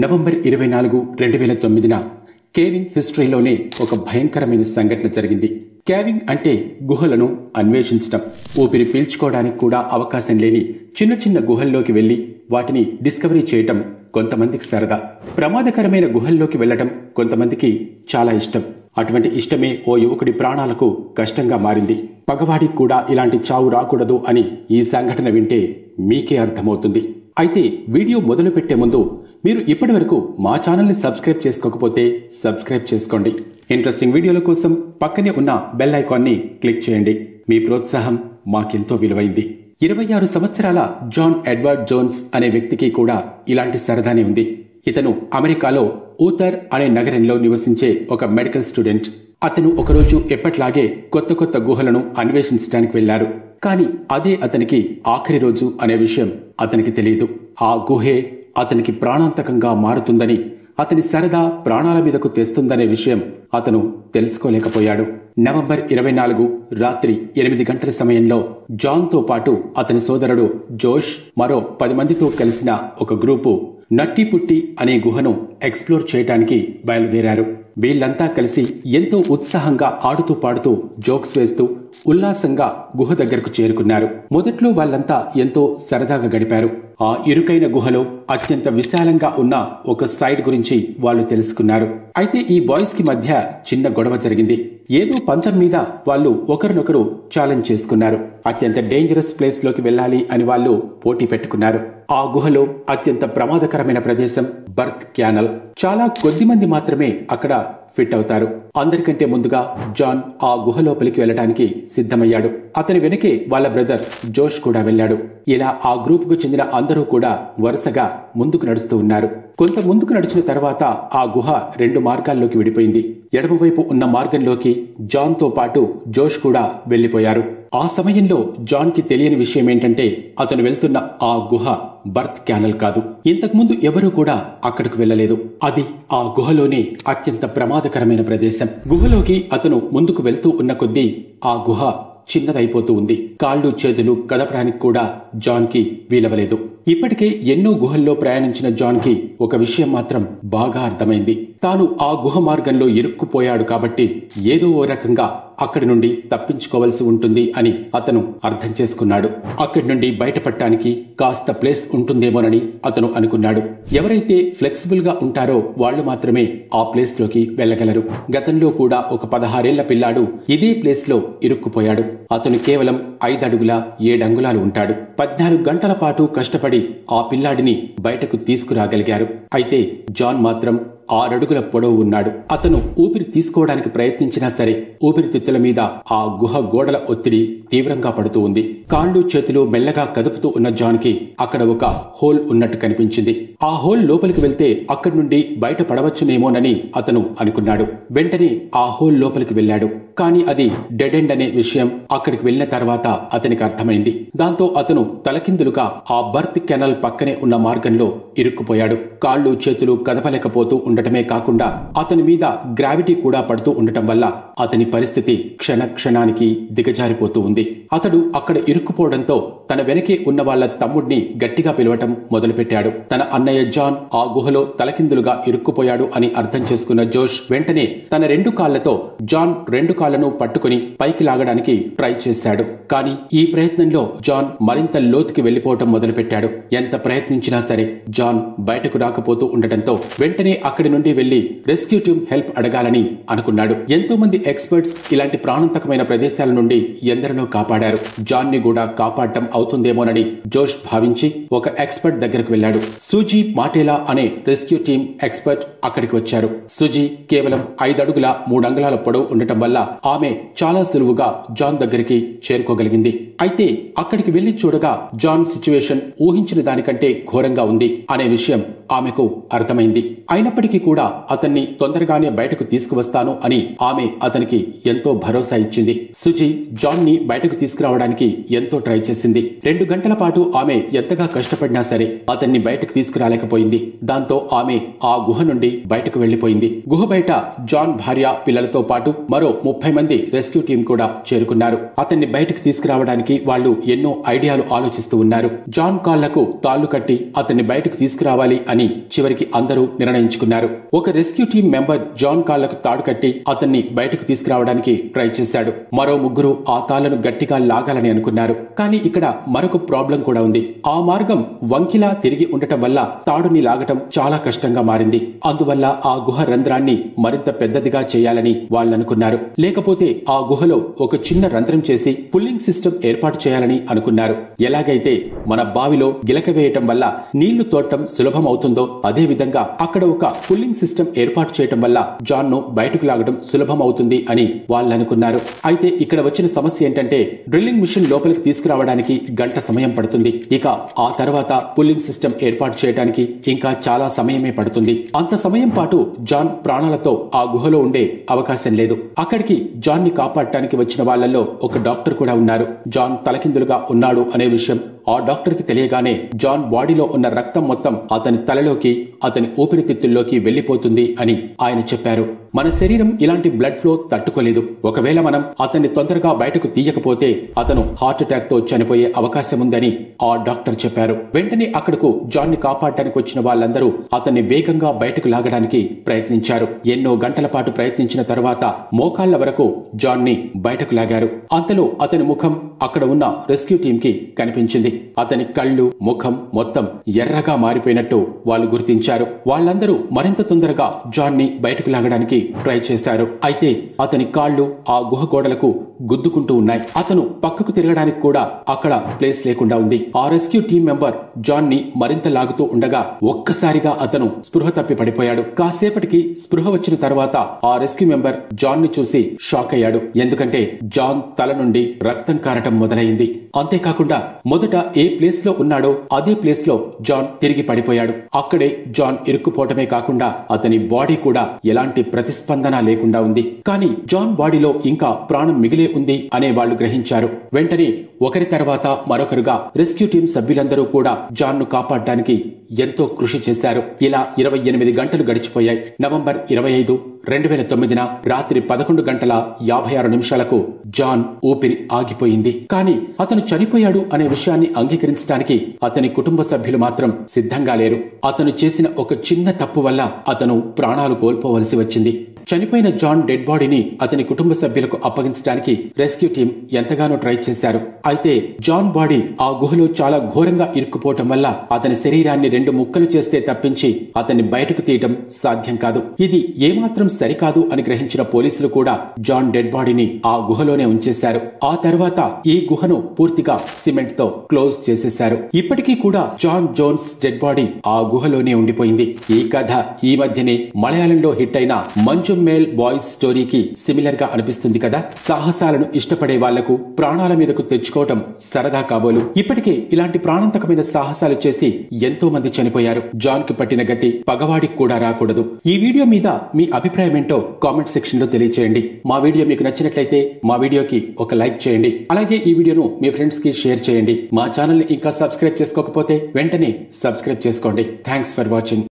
November 24, 2009న caving హిస్టరీలోనే ఒక భయంకరమైన సంఘటన జరిగింది. కేవింగ్ అంటే గుహలను అన్వేషించడం. ఊపిరి పీల్చుకోవడానికి కూడా అవకాశం లేని చిన్న చిన్న గుహల్లోకి వెళ్లి వాటిని డిస్కవరీ చేయటం కొంతమందికి సరదా. ప్రమాదకరమైన గుహల్లోకి వెళ్లటం కొంతమందికి చాలా ఇష్టం. అటువంటి ఇష్టమే ఓ యువకుడి ప్రాణాలకు కష్టంగా మారింది. పగవాడికి కూడా ఇలాంటి చావు రాకూడదు అని ఈ సంఘటన వింటే మీకే అర్థమవుతుంది. అయితే వీడియో మొదలు పెట్టే ముందు మీరు ఇప్పటి వరకు మా ఛానల్ని సబ్స్క్రైబ్ చేసుకోకపోతే సబ్స్క్రైబ్ చేసుకోండి. ఇంట్రెస్టింగ్ వీడియోల కోసం పక్కనే ఉన్న బెల్ ఐకాన్ని క్లిక్ చేయండి. మీ ప్రోత్సాహం మాకెంతో విలువైంది. 26 సంవత్సరాల జాన్ ఎడ్వర్డ్ జోన్స్ అనే వ్యక్తికి కూడా ఇలాంటి సరదానే ఉంది. ఇతను అమెరికాలో ఊతర్ అనే నగరంలో నివసించే ఒక మెడికల్ స్టూడెంట్. అతను ఒకరోజు ఎప్పట్లాగే కొత్త కొత్త గుహలను అన్వేషించడానికి వెళ్లారు. కానీ అదే అతనికి ఆఖరి రోజు అనే విషయం అతనికి తెలియదు. ఆ గుహే అతనికి ప్రాణాంతకంగా మారుతుందని, అతని సరదా ప్రాణాల మీదకు తెస్తుందనే విషయం అతను తెలుసుకోలేకపోయాడు. నవంబర్ 24 రాత్రి 8 గంటల సమయంలో జాన్తో పాటు అతని సోదరుడు జోష్ మరో 10 మందితో కలిసిన ఒక గ్రూపు నట్టిపుట్టి అనే గుహను ఎక్స్ప్లోర్ చేయడానికి బయలుదేరారు. వీళ్లంతా కలిసి ఎంతో ఉత్సాహంగా ఆడుతూ పాడుతూ జోక్స్ వేస్తూ ఉల్లాసంగా గుహ దగ్గరకు చేరుకున్నారు. మొదట్లో వాళ్ళంతా ఎంతో సరదాగా గడిపారు. ఆ ఇరుకైన గుహలో అత్యంత విశాలంగా ఉన్న ఒక సైడ్ గురించి వాళ్ళు తెలుసుకున్నారు. అయితే ఈ బాయ్స్ కి మధ్య చిన్న గొడవ జరిగింది. ఏదో పంతం మీద వాళ్ళు ఒకరినొకరు ఛాలెంజ్ చేసుకున్నారు. అత్యంత డేంజరస్ ప్లేస్ లోకి వెళ్ళాలి అని వాళ్ళు పోటీ పెట్టుకున్నారు. ఆ గుహలో అత్యంత ప్రమాదకరమైన ప్రదేశం బర్త్ క్యానల్. చాలా కొద్ది మంది మాత్రమే అక్కడ ఫిట్ అవుతారు. అందరికంటే ముందుగా జాన్ ఆ గుహ లోపలికి వెళ్ళడానికి సిద్ధమయ్యాడు. అతని వెనకే వాళ్ళ బ్రదర్ జోష్ కూడా వెళ్ళాడు. ఇలా ఆ గ్రూప్ కు చెందిన అందరూ కూడా వరుసగా ముందుకు నడుస్తూ ఉన్నారు. కొంత ముందుకు నడిచిన తర్వాత ఆ గుహ 2 మార్గాల్లోకి విడిపోయింది. ఎడమవైపు ఉన్న మార్గంలోకి జాన్ తో పాటు జోష్ కూడా వెళ్లిపోయారు. ఆ సమయంలో జాన్ కి తెలియని విషయం ఏంటంటే అతను వెళ్తున్న ఆ గుహ బర్త్ క్యానల్ కాదు. ఇంతకుముందు ఎవరూ కూడా అక్కడికి వెళ్ళలేదు. అది ఆ గుహలోనే అత్యంత ప్రమాదకరమైన ప్రదేశం. గుహలోకి అతను ముందుకు వెళ్తూ ఉన్న కొద్దీ ఆ గుహ చిన్నదైపోతూ ఉంది. కాళ్ళు చేతులు కదపడానికి కూడా జాన్ కి వీలవలేదు. ఇప్పటికే ఎన్నో గుహల్లో ప్రయాణించిన జాన్ కి ఒక విషయం మాత్రం బాగా అర్థమైంది. తాను ఆ గుహ మార్గంలో ఇరుక్కుపోయాడు కాబట్టి ఏదో ఓ రకంగా అక్కడి నుండి తప్పించుకోవలసి ఉంటుంది అని అతను అర్థం చేసుకున్నాడు. అక్కడి నుండి బయటపడటానికి కాస్త ప్లేస్ ఉంటుందేమోనని అతను అనుకున్నాడు. ఎవరైతే ఫ్లెక్సిబుల్ గా ఉంటారో వాళ్లు మాత్రమే ఆ ప్లేస్ లోకి వెళ్లగలరు. గతంలో కూడా ఒక 16 ఏళ్ల పిల్లాడు ఇదే ప్లేస్ లో ఇరుక్కుపోయాడు. అతను కేవలం 5 అడుగుల 7 అంగుళాలు ఉంటాడు. 14 గంటల పాటు కష్టపడి ఆ పిల్లాడిని బయటకు తీసుకురాగలిగారు. అయితే జాన్ మాత్రం 6 అడుగుల పొడవు ఉన్నాడు. అతను ఊపిరి తీసుకోవడానికి ప్రయత్నించినా సరే ఊపిరితిత్తుల మీద ఆ గుహ గోడల ఒత్తిడి తీవ్రంగా పడుతూ ఉంది. కాళ్ళు చేతులు మెల్లగా కదుపుతూ ఉన్న జాన్ కి అక్కడ ఒక హోల్ ఉన్నట్టు కనిపించింది. ఆ హోల్ లోపలికి వెళ్తే అక్కడి నుండి బయట పడవచ్చునేమోనని అతను అనుకున్నాడు. వెంటనే ఆ హోల్ లోపలికి వెళ్లాడు. కానీ అది డెడ్ ఎండ్ అనే విషయం అక్కడికి వెళ్లిన తర్వాత అతనికి అర్థమైంది. దాంతో అతను తలకిందులుగా ఆ బర్త్ కెనాల్ పక్కనే ఉన్న మార్గంలో ఇరుక్కుపోయాడు. కాళ్ళు చేతులు కదపలేకపోతూ ఉండటమే కాకుండా అతని మీద గ్రావిటీ కూడా పడుతూ ఉండటం వల్ల అతని పరిస్థితి క్షణ క్షణానికి దిగజారిపోతూ ఉంది. అతడు అక్కడ ఇరుక్కుపోవడంతో తన వెనకే ఉన్న వాళ్ళ తమ్ముడిని గట్టిగా పిలవటం మొదలుపెట్టాడు. తన అన్నయ్య జాన్ ఆ గుహలో తలకిందులుగా ఇరుక్కుపోయాడు అని అర్థం చేసుకున్న జోష్ వెంటనే తన 2 కాళ్లతో జాన్ 2 కాళ్లను పట్టుకుని పైకి లాగడానికి ట్రై చేశాడు. కానీ ఈ ప్రయత్నంలో జాన్ మరింత లోతుకి వెళ్లిపోవటం మొదలుపెట్టాడు. ఎంత ప్రయత్నించినా సరే జాన్ బయటకు రాకపోతూ ఉండటంతో వెంటనే అక్కడి నుండి వెళ్లి రెస్క్యూ టీమ్ హెల్ప్ అడగాలని అనుకున్నాడు. ఎంతో మంది ఎక్స్పర్ట్స్ ఇలాంటి ప్రాణాంతకమైన ప్రదేశాల నుండి ఎందరినో కాపాడారు. జాన్ ని కూడా కాపాడటం అవుతుందేమోనని జోష్ భావించి ఒక ఎక్స్పర్ట్ దగ్గరకు వెళ్లాడు. సూజీ మాటేలా అనే రెస్క్యూ టీమ్ ఎక్స్పర్ట్ అక్కడికి వచ్చారు. సూజీ కేవలం 5 అడుగుల 3 అంగుళాల పొడవు ఉండటం వల్ల ఆమె చాలా సులువుగా జాన్ దగ్గరికి చేరుకోగలిగింది. అయితే అక్కడికి వెళ్లి చూడగా జాన్ సిచ్యువేషన్ ఊహించిన దానికంటే ఘోరంగా ఉంది అనే విషయం ఆమెకు అర్థమైంది. అయినప్పటికీ కూడా అతన్ని తొందరగానే బయటకు తీసుకువస్తాను అని ఆమె అతనికి ఎంతో భరోసా ఇచ్చింది. సుజీ జాన్ ని బయటకు తీసుకురావడానికి ఎంతో ట్రై చేసింది. 2 గంటల పాటు ఆమె ఎంతగా కష్టపడినా సరే అతన్ని బయటకు తీసుకురాలి రాలేకపోయింది. దాంతో ఆమె ఆ గుహ నుండి బయటకు వెళ్లిపోయింది. గుహ బయట జాన్ భార్య పిల్లలతో పాటు మరో 30 మంది రెస్క్యూ టీం కూడా చేరుకున్నారు. అతన్ని బయటకు తీసుకురావడానికి వాళ్ళు ఎన్నో ఐడియాలు ఆలోచిస్తూ ఉన్నారు. జాన్ కాళ్లకు తాళ్లు కట్టి అతన్ని బయటకు తీసుకురావాలి అని చివరికి అందరూ నిర్ణయించుకున్నారు. ఒక రెస్క్యూ టీం మెంబర్ జాన్ కాళ్లకు తాడు కట్టి అతన్ని బయటకు తీసుకురావడానికి ట్రై చేశాడు. మరో ముగ్గురు ఆ తాళ్లను గట్టిగా లాగాలని అనుకున్నారు. కానీ ఇక్కడ మరొక ప్రాబ్లం కూడా ఉంది. ఆ మార్గం వంకిలా తిరిగి ఉండటం వల్ల తాడుని లాగటం చాలా కష్టంగా మారింది. అందువల్ల ఆ గుహ రంధ్రాన్ని మరింత పెద్దదిగా చేయాలని వాళ్ళనుకున్నారు. లేకపోతే ఆ గుహలో ఒక చిన్న రంధ్రం చేసి పుల్లింగ్ సిస్టమ్ ఏర్పాటు చేయాలని అనుకున్నారు. ఎలాగైతే మన బావిలో గిలక వేయటం వల్ల నీళ్లు తోడటం సులభం అవుతుందో అదే విధంగా అక్కడ ఒక పుల్లింగ్ సిస్టమ్ ఏర్పాటు చేయటం వల్ల జాన్ ను బయటకు లాగడం సులభం అవుతుంది అని వాళ్ళనుకున్నారు. అయితే ఇక్కడ వచ్చిన సమస్య ఏంటంటే డ్రిల్లింగ్ మిషన్ లోపలికి తీసుకురావడానికి గంట సమయం పడుతుంది. ఇక ఆ తర్వాత పుల్లింగ్ సిస్టమ్ ఏర్పాటు చేయడానికి ఇంకా చాలా సమయమే పడుతుంది. అంత సమయం పాటు జాన్ ప్రాణాలతో ఆ గుహలో ఉండే అవకాశం లేదు. అక్కడికి జాన్ ని కాపాడటానికి వచ్చిన వాళ్ళల్లో ఒక డాక్టర్ కూడా ఉన్నారు. జాన్ తలకిందులుగా ఉన్నాడు అనే విషయం ఆ డాక్టర్ కి తెలియగానే జాన్ బాడీలో ఉన్న రక్తం మొత్తం అతని తలలోకి అతని ఊపిరితిత్తుల్లోకి వెళ్లిపోతుంది అని ఆయన చెప్పారు. మన శరీరం ఇలాంటి బ్లడ్ ఫ్లో తట్టుకోలేదు. ఒకవేళ మనం అతన్ని తొందరగా బయటకు తీయకపోతే అతను హార్ట్ అటాక్ తో చనిపోయే అవకాశం ఉందని ఆ డాక్టర్ చెప్పారు. వెంటనే అక్కడకు జాన్ ని కాపాడటానికి వచ్చిన వాళ్ళందరూ అతన్ని వేగంగా బయటకు లాగడానికి ప్రయత్నించారు. ఎన్నో గంటల పాటు ప్రయత్నించిన తర్వాత మోకాళ్ల వరకు జాన్ ని బయటకు లాగారు. అంతలో అతని ముఖం అక్కడ ఉన్న రెస్క్యూ టీం కి కనిపించింది. అతని కళ్ళు ముఖం మొత్తం ఎర్రగా మారిపోయినట్టు వాళ్ళు గుర్తించారు. వాళ్ళందరూ మరింత తొందరగా జాన్ ని బయటకు లాగడానికి ట్రై చేశారు. అయితే అతని కాళ్లు ఆ గుహ గోడలకు గుద్దుకుంటూ ఉన్నాయి. అతను పక్కకు తిరగడానికి కూడా అక్కడ ప్లేస్ లేకుండా ఉంది. ఆ రెస్క్యూ టీం మెంబర్ జాన్ ని మరింత లాగుతూ ఉండగా ఒక్కసారిగా అతను స్పృహ తప్పి పడిపోయాడు. కాసేపటికి స్పృహ వచ్చిన తర్వాత ఆ రెస్క్యూ మెంబర్ జాన్ ని చూసి షాక్ అయ్యాడు. ఎందుకంటే జాన్ తల నుండి రక్తం కారటం మొదలైంది. అంతేకాకుండా మొదట ఏ ప్లేస్ లో ఉన్నాడో అదే ప్లేస్ లో జాన్ తిరిగి పడిపోయాడు. అక్కడే జాన్ ఇరుక్కుపోవటమే కాకుండా అతని బాడీ కూడా ఎలాంటి ప్రతిస్పందన లేకుండా ఉంది. కానీ జాన్ బాడీలో ఇంకా ప్రాణం మిగిలే ఉంది అనే వాళ్ళు గ్రహించారు. వెంటనే ఒకరి తర్వాత మరొకరుగా రెస్క్యూ టీం సభ్యులందరూ కూడా జాన్ ను కాపాడడానికి ఎంతో కృషి చేశారు. ఇలా 28 గంటలు గడిచిపోయాయి. నవంబర్ 25, 2009 రాత్రి 11:56 జాన్ ఊపిరి ఆగిపోయింది. కానీ అతను చనిపోయాడు అనే విషయాన్ని అంగీకరించడానికి అతని కుటుంబ సభ్యులు మాత్రం సిద్ధంగా లేరు. అతను చేసిన ఒక చిన్న తప్పు వల్ల అతను ప్రాణాలు కోల్పోవలసి వచ్చింది. చనిపోయిన జాన్ డెడ్ బాడీని అతని కుటుంబ సభ్యులకు అప్పగించడానికి రెస్క్యూ టీం ఎంతగానో ట్రై చేశారు. అయితే జాన్ బాడీ ఆ గుహలో చాలా ఘోరంగా ఇరుక్కుపోవటం వల్ల అతని శరీరాన్ని 2 ముక్కలు చేస్తే తప్పించి అతన్ని బయటకు తీయటం సాధ్యం కాదు. ఇది ఏమాత్రం సరికాదు అని గ్రహించిన పోలీసులు కూడా జాన్ డెడ్ బాడీని ఆ గుహలోనే ఉంచేశారు. ఆ తర్వాత ఈ గుహను పూర్తిగా సిమెంట్ తో క్లోజ్ చేసేశారు. ఇప్పటికీ కూడా జాన్ జోన్స్ డెడ్ బాడీ ఆ గుహలోనే ఉండిపోయింది. ఈ కథ ఈ మధ్యనే మలయాళంలో హిట్ అయిన మంచు మేల్ బాయ్స్ స్టోరీకి సిమిలర్ గా అనిపిస్తుంది కదా. సాహసాలను ఇష్టపడే వాళ్లకు ప్రాణాల మీదకు తెచ్చుకోవటం సరదా కాబోలు. ఇప్పటికే ఇలాంటి ప్రాణాంతకమైన సాహసాలు చేసి ఎంతో మంది చనిపోయారు. జాన్ కి పట్టిన గతి పగవాడికి కూడా రాకూడదు. ఈ వీడియో మీద మీ అభిప్రాయం ఏంటో కామెంట్ సెక్షన్ లో తెలియచేయండి. మా వీడియో మీకు నచ్చినట్లయితే మా వీడియోకి ఒక లైక్ చేయండి. అలాగే ఈ వీడియోను మీ ఫ్రెండ్స్ కి షేర్ చేయండి. మా ఛానల్ ని ఇంకా సబ్స్క్రైబ్ చేసుకోకపోతే వెంటనే సబ్స్క్రైబ్ చేసుకోండి. Thanks for watching.